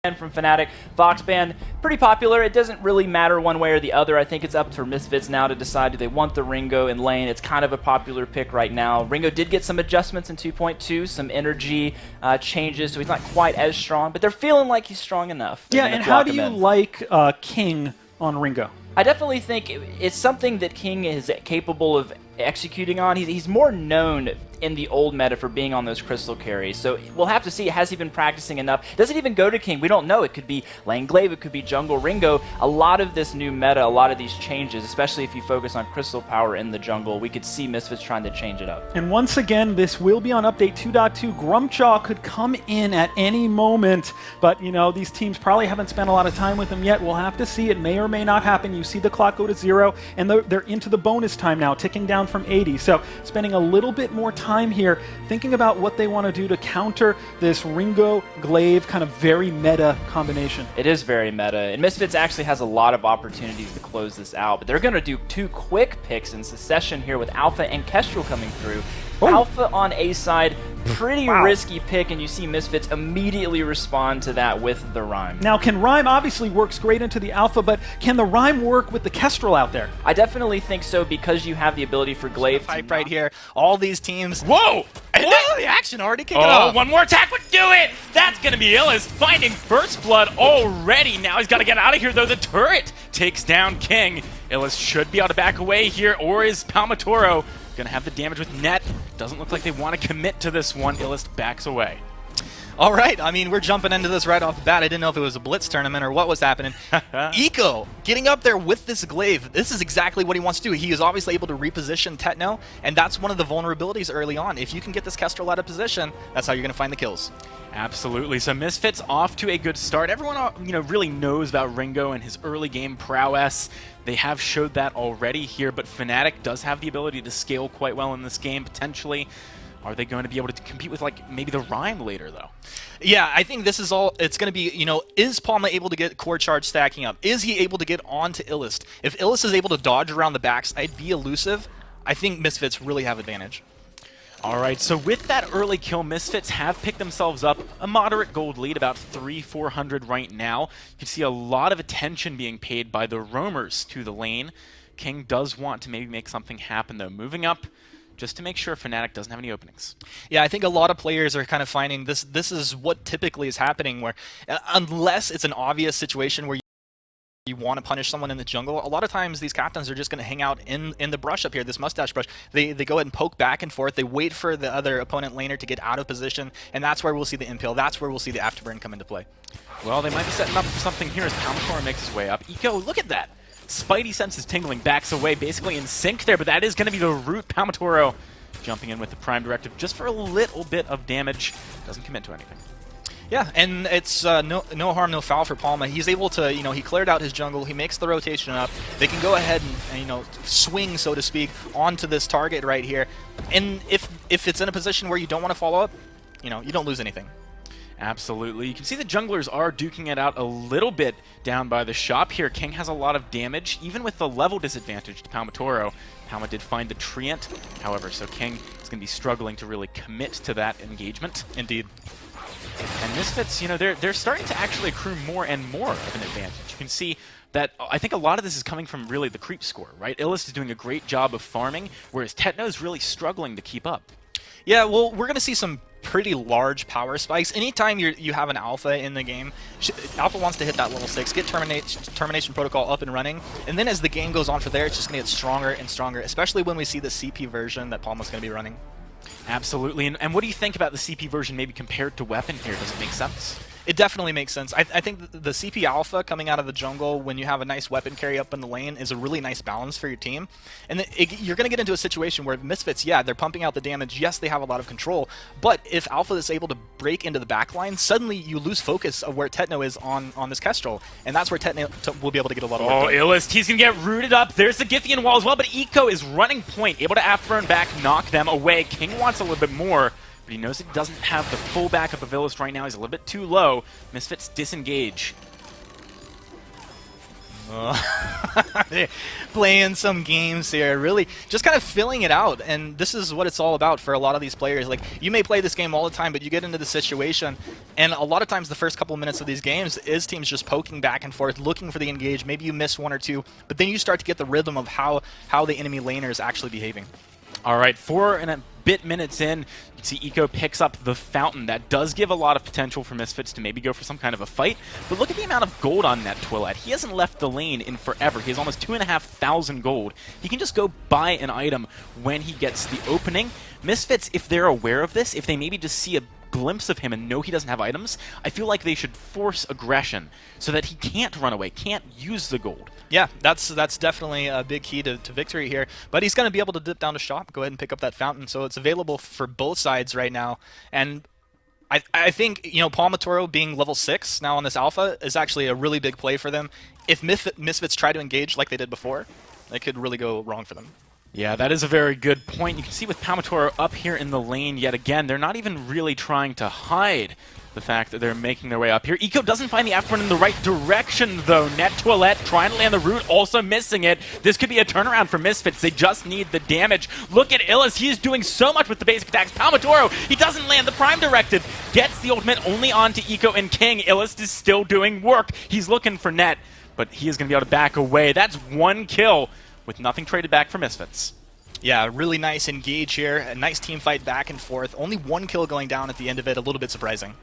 from Fnatic. Voxban, pretty popular. It doesn't really matter one way or the other. I think it's up to Misfits now to decide, do they want the Ringo in lane? It's kind of a popular pick right now. Ringo did get some adjustments in 2.2, some energy changes, so he's not quite as strong, but they're feeling like he's strong enough. Yeah, and how do you like King on Ringo? I definitely think it's something that King is capable of executing on. He's more known in the old meta for being on those crystal carries, so we'll have to see, has he been practicing enough? Does it even go to King? We don't know. It could be lane Glaive, it could be jungle Ringo. A lot of this new meta, a lot of these changes, especially if you focus on crystal power in the jungle, we could see Misfits trying to change it up. And once again, this will be on update 2.2. Grumpjaw could come in at any moment, but you know, these teams probably haven't spent a lot of time with him yet. We'll have to see. It may or may not happen. You see the clock go to 0, and they're into the bonus time now, ticking down from 80. So spending a little bit more time here thinking about what they want to do to counter this Ringo Glaive kind of very meta combination. It is very meta, and Misfits actually has a lot of opportunities to close this out, but they're going to do two quick picks in succession here with Alpha and Kestrel coming through. Oh. Alpha on A side, pretty risky pick, and you see Misfits immediately respond to that with the Rhyme. Now, can Rhyme obviously works great into the Alpha, but can the Rhyme work with the Kestrel out there? I definitely think so, because you have the ability for Glaive to right here. All these teams. Whoa! And the action already kicking off. One more attack would do it! That's gonna be Illis finding first blood already. Now he's gotta get out of here, though. The turret takes down King. Illis should be able to back away here, or is Palmatoro gonna have the damage with net? Doesn't look like they want to commit to this one. Illis backs away. All right, I mean, we're jumping into this right off the bat. I didn't know if it was a blitz tournament or what was happening. Eco getting up there with this Glaive. This is exactly what he wants to do. He is obviously able to reposition Techno, and that's one of the vulnerabilities early on. If you can get this Kestrel out of position, that's how you're going to find the kills. Absolutely. So Misfits off to a good start. Everyone, really knows about Ringo and his early game prowess. They have showed that already here, but Fnatic does have the ability to scale quite well in this game, potentially. Are they going to be able to compete with, like, maybe the Rhyme later, though? Yeah, I think this is all, it's going to be, is Palma able to get core charge stacking up? Is he able to get onto Illist? If Illist is able to dodge around the backside, be elusive, I think Misfits really have advantage. All right, so with that early kill, Misfits have picked themselves up a moderate gold lead, about 300-400 right now. You can see a lot of attention being paid by the roamers to the lane. King does want to maybe make something happen, though. Moving up, just to make sure Fnatic doesn't have any openings. Yeah, I think a lot of players are kind of finding this is what typically is happening, where unless it's an obvious situation where you want to punish someone in the jungle, a lot of times these captains are just going to hang out in the brush up here, this mustache brush. They go ahead and poke back and forth. They wait for the other opponent laner to get out of position, and that's where we'll see the impale. That's where we'll see the afterburn come into play. Well, they might be setting up for something here as Palmatoro makes his way up. Eco, look at that! Spidey senses tingling, backs away, basically in sync there, but that is going to be the root. Palmatoro jumping in with the Prime Directive just for a little bit of damage. Doesn't commit to anything. Yeah, and it's no harm, no foul for Palma. He's able to, he cleared out his jungle. He makes the rotation up. They can go ahead and swing, so to speak, onto this target right here. And if it's in a position where you don't want to follow up, you don't lose anything. Absolutely. You can see the junglers are duking it out a little bit down by the shop here. King has a lot of damage, even with the level disadvantage to Palmatoro. Palma did find the Treant, however, so King is going to be struggling to really commit to that engagement. Indeed. And Misfits, they're starting to actually accrue more and more of an advantage. You can see that I think a lot of this is coming from really the creep score, right? Illist is doing a great job of farming, whereas Techno is really struggling to keep up. Yeah, well, we're going to see some pretty large power spikes. Anytime you have an Alpha in the game, Alpha wants to hit that level 6, get Termination Protocol up and running, and then as the game goes on from there, it's just going to get stronger and stronger, especially when we see the CP version that Palma's going to be running. Absolutely, and what do you think about the CP version maybe compared to Weapon here? Does it make sense? It definitely makes sense. I think the CP Alpha coming out of the jungle when you have a nice weapon carry up in the lane is a really nice balance for your team. And you're going to get into a situation where Misfits, yeah, they're pumping out the damage. Yes, they have a lot of control. But if Alpha is able to break into the backline, suddenly you lose focus of where Techno is on this Kestrel. And that's where Techno will be able to get a lot of work done. Illist, he's going to get rooted up. There's the Githian wall as well, but Eco is running point, able to afterburn back, knock them away. King wants a little bit more, but he knows he doesn't have the full backup of Illist right now. He's a little bit too low. Misfits disengage. They're playing some games here, really just kind of filling it out, and this is what it's all about for a lot of these players. Like, you may play this game all the time, but you get into the situation, and a lot of times the first couple of minutes of these games is teams just poking back and forth, looking for the engage. Maybe you miss one or two, but then you start to get the rhythm of how the enemy laner is actually behaving. All right, 4 and a bit minutes in, you can see Eco picks up the Fountain. That does give a lot of potential for Misfits to maybe go for some kind of a fight. But look at the amount of gold on that Twillet. He hasn't left the lane in forever. He has almost 2,500 gold. He can just go buy an item when he gets the opening. Misfits, if they're aware of this, if they maybe just see a glimpse of him and know he doesn't have items, I feel like they should force aggression so that he can't run away, can't use the gold. Yeah, that's definitely a big key to victory here. But he's going to be able to dip down to shop, go ahead and pick up that Fountain. So it's available for both sides right now. And I think, you know, Palmatoro being level 6 now on this alpha is actually a really big play for them. If Misfits try to engage like they did before, it could really go wrong for them. Yeah, that is a very good point. You can see with Palmatoro up here in the lane yet again, they're not even really trying to hide the fact that they're making their way up here. Eco doesn't find the afterburn in the right direction, though. Net Toilette trying to land the root, also missing it. This could be a turnaround for Misfits. They just need the damage. Look at Illis. He is doing so much with the basic attacks. Palmatoro, he doesn't land the Prime Directive. Gets the ultimate only onto Eco and King. Illis is still doing work. He's looking for Net, but he is going to be able to back away. That's 1 kill with nothing traded back for Misfits. Yeah, really nice engage here. A nice team fight back and forth. Only 1 kill going down at the end of it. A little bit surprising.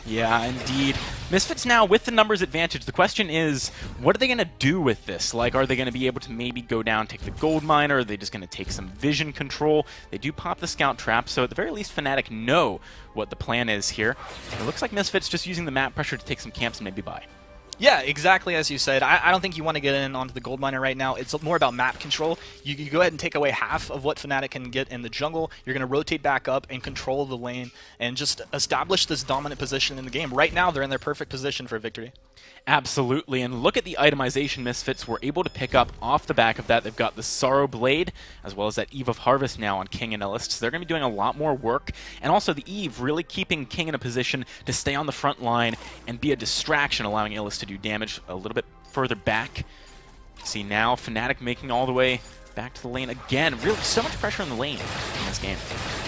Yeah, indeed. Misfits now with the numbers advantage. The question is, what are they going to do with this? Like, are they going to be able to maybe go down, take the gold mine, or are they just going to take some vision control? They do pop the scout trap, so at the very least, Fnatic know what the plan is here. It looks like Misfits just using the map pressure to take some camps and maybe buy. Yeah, exactly as you said. I don't think you want to get in onto the gold miner right now. It's more about map control. You go ahead and take away half of what Fnatic can get in the jungle. You're going to rotate back up and control the lane and just establish this dominant position in the game. Right now, they're in their perfect position for victory. Absolutely, and look at the itemization Misfits were able to pick up off the back of that. They've got the Sorrow Blade, as well as that Eve of Harvest now on King and Illis, so they're going to be doing a lot more work. And also the Eve really keeping King in a position to stay on the front line and be a distraction, allowing Illis to do damage a little bit further back. See now, Fnatic making all the way back to the lane again. Really, so much pressure on the lane in this game.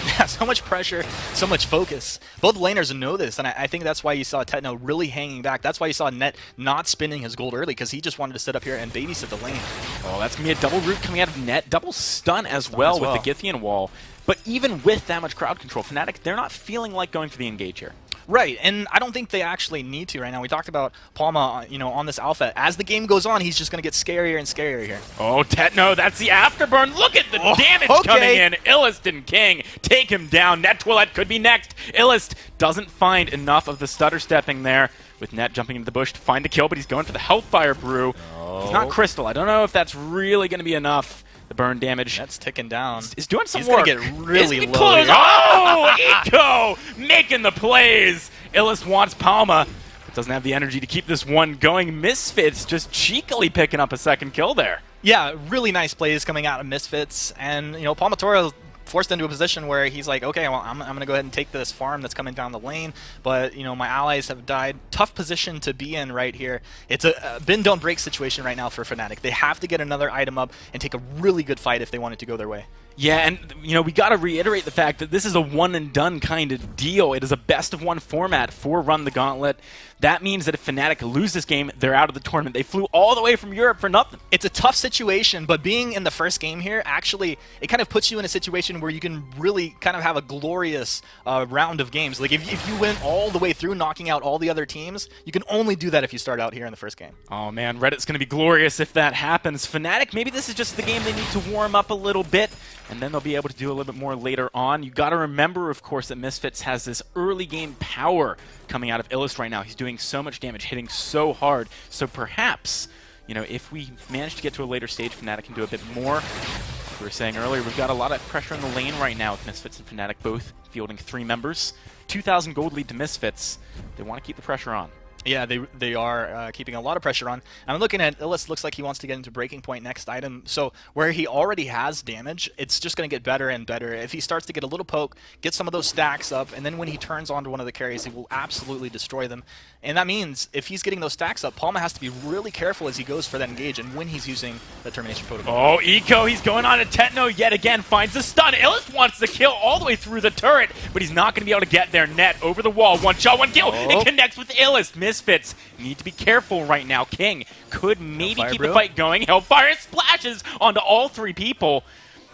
Yeah, so much pressure, so much focus. Both laners know this, and I think that's why you saw Techno really hanging back. That's why you saw Net not spinning his gold early, because he just wanted to sit up here and babysit the lane. Oh, that's going to be a double root coming out of Net. Double stun as well with the Githian wall. But even with that much crowd control, Fnatic, they're not feeling like going for the engage here. Right, and I don't think they actually need to right now. We talked about Palma, you know, on this alpha. As the game goes on, he's just going to get scarier and scarier here. Oh, Tetno, that's the afterburn. Look at the damage coming in. Illist and King take him down. Net Twillet could be next. Illist doesn't find enough of the stutter stepping there, with Net jumping into the bush to find a kill, but he's going for the Hellfire Brew. Oh. He's not Crystal. I don't know if that's really going to be enough. The burn damage. That's ticking down. It's doing some work. He's going to get really low. Close. Oh, Eco making the plays. Illis wants Palma, but doesn't have the energy to keep this one going. Misfits just cheekily picking up a second kill there. Yeah, really nice plays coming out of Misfits. And, you know, Palmatoro forced into a position where he's like, okay, well, I'm going to go ahead and take this farm that's coming down the lane, but, you know, my allies have died. Tough position to be in right here. It's a bend, don't break situation right now for Fnatic. They have to get another item up and take a really good fight if they want it to go their way. Yeah, and, you know, we got to reiterate the fact that this is a one-and-done kind of deal. It is a best-of-1 format for Run the Gauntlet. That means that if Fnatic lose this game, they're out of the tournament. They flew all the way from Europe for nothing. It's a tough situation, but being in the first game here, actually, it kind of puts you in a situation where you can really kind of have a glorious round of games. Like, if you went all the way through, knocking out all the other teams, you can only do that if you start out here in the first game. Oh, man, Reddit's going to be glorious if that happens. Fnatic, maybe this is just the game they need to warm up a little bit, and then they'll be able to do a little bit more later on. You got to remember, of course, that Misfits has this early game power coming out of Illist right now. He's doing so much damage, hitting so hard. So perhaps, you know, if we manage to get to a later stage, Fnatic can do a bit more. Like we were saying earlier, we've got a lot of pressure in the lane right now with Misfits and Fnatic both fielding 3 members. 2,000 gold lead to Misfits. They want to keep the pressure on. Yeah, they are keeping a lot of pressure on. I'm looking at Illis. Looks like he wants to get into Breaking Point next item. So where he already has damage, it's just going to get better and better. If he starts to get a little poke, get some of those stacks up, and then when he turns onto one of the carries, he will absolutely destroy them. And that means if he's getting those stacks up, Palma has to be really careful as he goes for that engage and when he's using the Termination Protocol. Oh, Eco, he's going on to Techno yet again, finds the stun. Illis wants the kill all the way through the turret, but he's not going to be able to get there. Net over the wall, one shot, one kill. It connects with Illis. Misfits need to be careful right now. King could maybe Hellfire keep Brew. the fight going. Hellfire splashes onto all three people.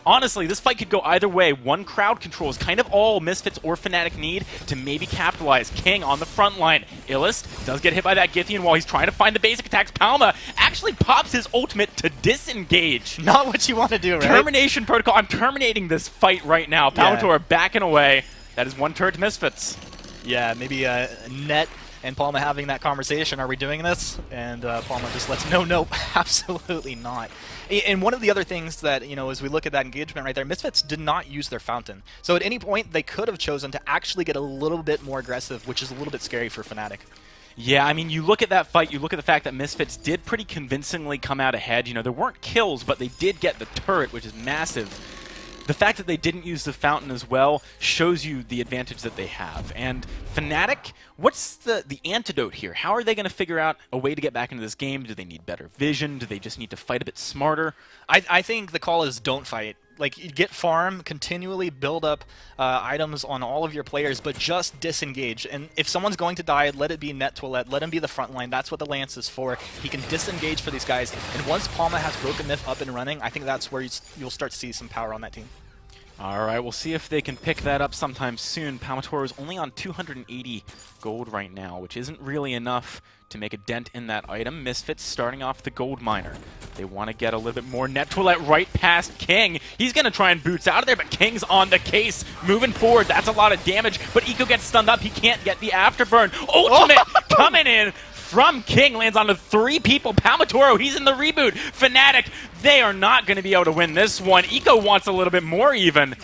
Honestly, this fight could go either way. One crowd control is kind of all Misfits or Fnatic need to maybe capitalize. King on the front line. Illis does get hit by that Githian while he's trying to find the basic attacks. Palma actually pops his ultimate to disengage. Not what you want to do, right? Termination Protocol. I'm terminating this fight right now. Palmator backing away. That is one turret to Misfits. Yeah, maybe Net and Palma having that conversation. Are we doing this? And Palma just lets no, absolutely not. And one of the other things that, you know, as we look at that engagement right there, Misfits did not use their fountain. So at any point, they could have chosen to actually get a little bit more aggressive, which is a little bit scary for Fnatic. Yeah, I mean, you look at that fight, you look at the fact that Misfits did pretty convincingly come out ahead. You know, there weren't kills, but they did get the turret, which is massive. The fact that they didn't use the fountain as well shows you the advantage that they have. And Fnatic, what's the antidote here? How are they going to figure out a way to get back into this game? Do they need better vision? Do they just need to fight a bit smarter? I think the call is don't fight. Like, you get farm, continually build up items on all of your players, but just disengage. And if someone's going to die, let it be Net Toilette, let him be the front line. That's what the Lance is for. He can disengage for these guys. And once Palma has Broken Myth up and running, I think that's where you'll start to see some power on that team. All right, we'll see if they can pick that up sometime soon. Palmator is only on 280 gold right now, which isn't really enough to make a dent in that item. Misfits starting off the gold miner. They want to get a little bit more. Net Toilette right past King. He's going to try and boots out of there, but King's on the case. Moving forward, that's a lot of damage, but Eco gets stunned up. He can't get the afterburn. Ultimate coming in from King, lands onto three people. Palmatoro, he's in the reboot. Fnatic, they are not going to be able to win this one. Eco wants a little bit more even.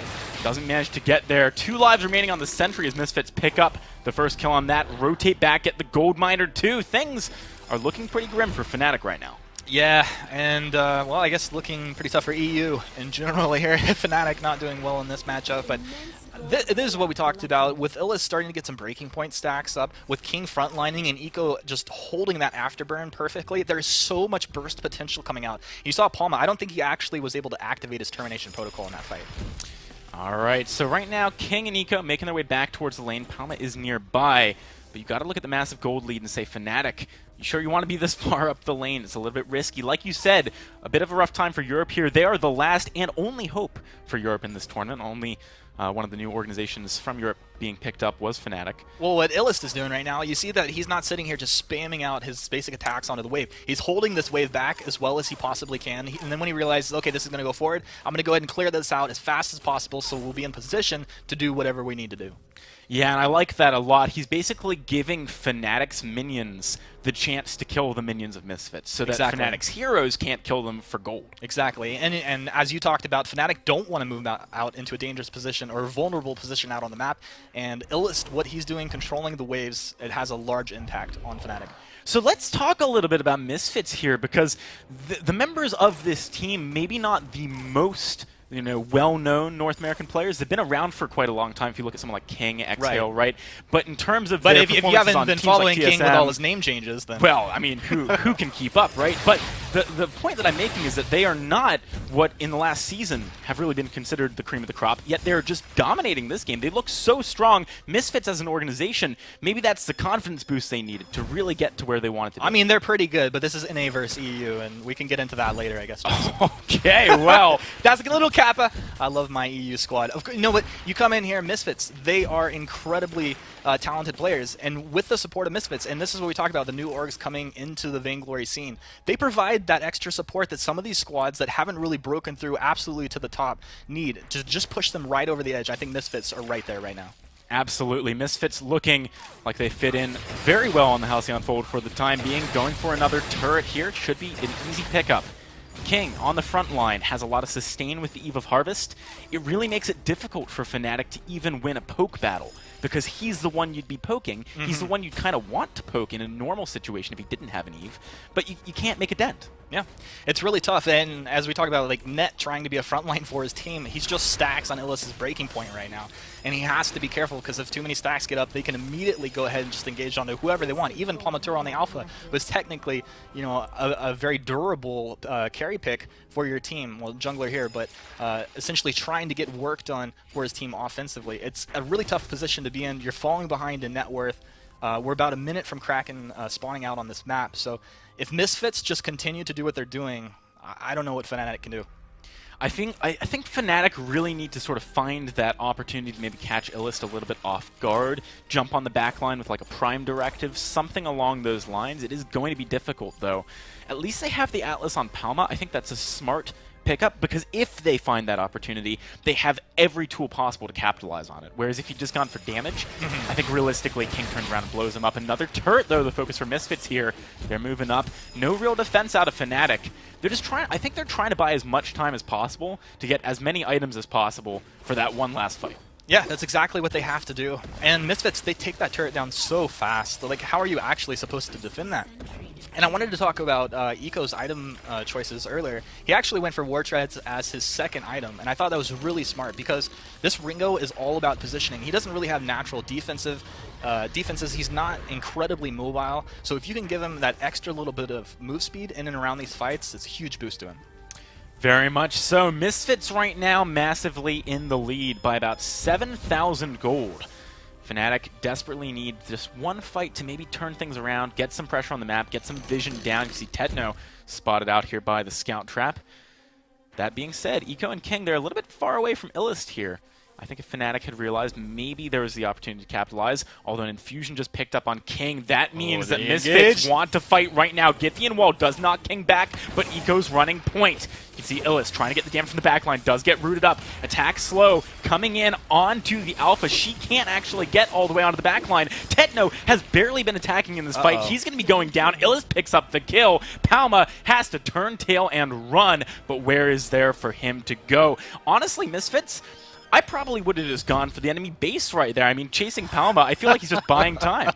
Doesn't manage to get there. 2 lives remaining on the Sentry as Misfits pick up the first kill on that. Rotate back, get the gold miner too. Things are looking pretty grim for Fnatic right now. Yeah, and, well, I guess looking pretty tough for EU in general here. Fnatic not doing well in this matchup, but this is what we talked about, with Illis starting to get some breaking point stacks up, with King frontlining and Eco just holding that afterburn perfectly. There's so much burst potential coming out. You saw Palma, I don't think he actually was able to activate his Termination Protocol in that fight. All right, so right now, King and Eco making their way back towards the lane. Palma is nearby, but you got to look at the massive gold lead and say, Fnatic, you sure you want to be this far up the lane? It's a little bit risky. Like you said, a bit of a rough time for Europe here. They are the last and only hope for Europe in this tournament. Only one of the new organizations from Europe being picked up was Fnatic. Well, what Illist is doing right now, you see that he's not sitting here just spamming out his basic attacks onto the wave. He's holding this wave back as well as he possibly can. And then when he realizes, okay, this is going to go forward, I'm going to go ahead and clear this out as fast as possible so we'll be in position to do whatever we need to do. Yeah, and I like that a lot. He's basically giving Fnatic's minions the chance to kill the minions of Misfits so that Fnatic's heroes can't kill them for gold. Exactly. And as you talked about, Fnatic don't want to move out into a dangerous position or a vulnerable position out on the map. And Illist, what he's doing, controlling the waves, it has a large impact on Fnatic. So let's talk a little bit about Misfits here, because the members of this team, maybe not the most well-known North American players. They've been around for quite a long time. If you look at someone like King, Exhale, right? But in terms of if you haven't been following King with all his name changes, then well, I mean, who can keep up, right? But the point that I'm making is that they are not what in the last season have really been considered the cream of the crop. Yet they're just dominating this game. They look so strong. Misfits as an organization, maybe that's the confidence boost they needed to really get to where they wanted to be. I mean, they're pretty good, but this is NA versus EU, and we can get into that later, I guess. Okay, well, that's a little Kappa. I love my EU squad. You know what? You come in here, Misfits, they are incredibly talented players, and with the support of Misfits, and this is what we talked about, the new orgs coming into the Vainglory scene, they provide that extra support that some of these squads that haven't really broken through absolutely to the top need to just push them right over the edge. I think Misfits are right there right now. Absolutely. Misfits looking like they fit in very well on the Halcyon Fold for the time being. Going for another turret here. Should be an easy pickup. King on the front line has a lot of sustain with the Eve of Harvest. It really makes it difficult for Fnatic to even win a poke battle. because he's the one you'd be poking. He's the one you'd kind of want to poke in a normal situation if he didn't have an Eve, but you can't make a dent. Yeah, it's really tough, and as we talk about, like, Net trying to be a frontline for his team, he's just stacks on Illus's breaking point right now, and he has to be careful because if too many stacks get up, they can immediately go ahead and just engage onto whoever they want. Even Palmatura on the Alpha was technically, you know, a very durable carry pick for your team, well, jungler here, but essentially trying to get work done for his team offensively. It's a really tough position to be in. You're falling behind in net worth. We're about a minute from Kraken spawning out on this map, so if Misfits just continue to do what they're doing, I don't know what Fnatic can do. I think Fnatic really need to sort of find that opportunity to maybe catch Illust a little bit off guard, jump on the back line with like a prime directive, something along those lines. It is going to be difficult, though. At least they have the Atlas on Palma. I think that's a smart pickup, because if they find that opportunity, they have every tool possible to capitalize on it. Whereas if you'd just gone for damage, I think realistically King turns around and blows them up. Another turret, though, the focus for Misfits here. They're moving up. No real defense out of Fnatic. They're just trying, I think they're trying to buy as much time as possible to get as many items as possible for that one last fight. Yeah, that's exactly what they have to do. And Misfits, they take that turret down so fast. Like, how are you actually supposed to defend that? And I wanted to talk about Eco's item choices earlier. He actually went for War Treads as his second item, and I thought that was really smart because this Ringo is all about positioning. He doesn't really have natural defenses. He's not incredibly mobile, so if you can give him that extra little bit of move speed in and around these fights, it's a huge boost to him. Very much so. Misfits right now massively in the lead by about 7,000 gold. Fnatic desperately need just one fight to maybe turn things around, get some pressure on the map, get some vision down. You see Tetno spotted out here by the scout trap. That being said, Eco and King, they're a little bit far away from Illust here. I think if Fnatic had realized maybe there was the opportunity to capitalize, although an infusion just picked up on King, that means that Misfits want to fight right now. Githian Wall does knock King back, but Eco's running point. You can see Illust trying to get the damage from the backline, does get rooted up. Attack slow, coming in onto the Alpha. She can't actually get all the way onto the backline. Tetno has barely been attacking in this fight. He's going to be going down. Illust picks up the kill. Palma has to turn tail and run, but where is there for him to go? Honestly, Misfits, I probably would have just gone for the enemy base right there. I mean, chasing Palma, I feel like he's just buying time.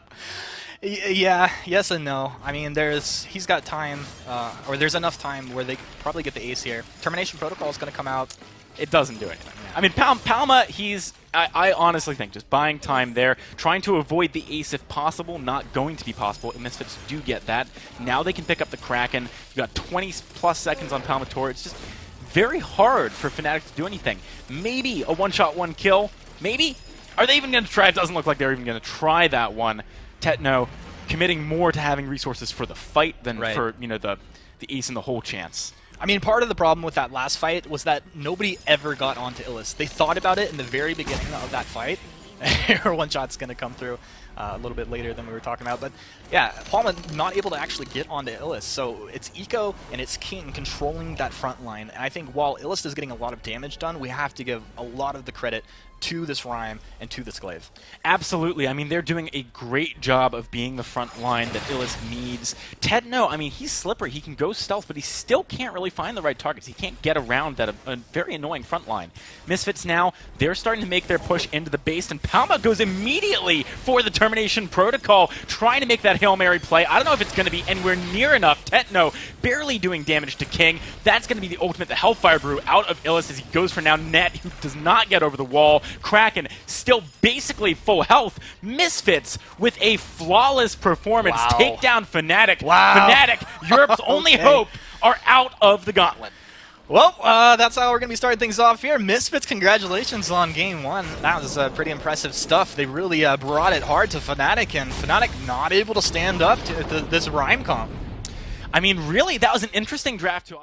Yeah, yes and no. I mean, he's got time, or there's enough time where they could probably get the ace here. Termination Protocol is going to come out. It doesn't do anything. I mean, Palma, I honestly think just buying time there, trying to avoid the ace if possible, not going to be possible. And Misfits do get that. Now they can pick up the Kraken. You got 20+ seconds on Palmator. It's just very hard for Fnatic to do anything. Maybe a one-shot, one-kill. Maybe. Are they even going to try? It doesn't look like they're even going to try that one. Tetno committing more to having resources for the fight than for, you know, the ace and the whole chance. I mean, part of the problem with that last fight was that nobody ever got onto Illust. They thought about it in the very beginning of that fight. One shot's going to come through a little bit later than we were talking about. But yeah, Palma not able to actually get onto Illust. So it's Eco and it's King controlling that front line. And I think while Illust is getting a lot of damage done, we have to give a lot of the credit to this Rhyme and to this Glaive. Absolutely. I mean, they're doing a great job of being the front line that Illust needs. Tetno, I mean, he's slippery. He can go stealth, but he still can't really find the right targets. He can't get around that a very annoying front line. Misfits now, they're starting to make their push into the base, and Palma goes immediately for the Termination Protocol, trying to make that Hail Mary play. I don't know if it's going to be anywhere near enough. Tetno barely doing damage to King. That's going to be the ultimate, the Hellfire Brew out of Illust as he goes for now Net, who does not get over the wall. Kraken still basically full health. Misfits with a flawless performance. Take down Fnatic. Fnatic, Europe's only hope, are out of the Gauntlet. Well, that's how we're going to be starting things off here. Misfits, congratulations on Game 1. That was pretty impressive stuff. They really brought it hard to Fnatic, and Fnatic not able to stand up to this Rhyme comp. I mean, really, that was an interesting draft too.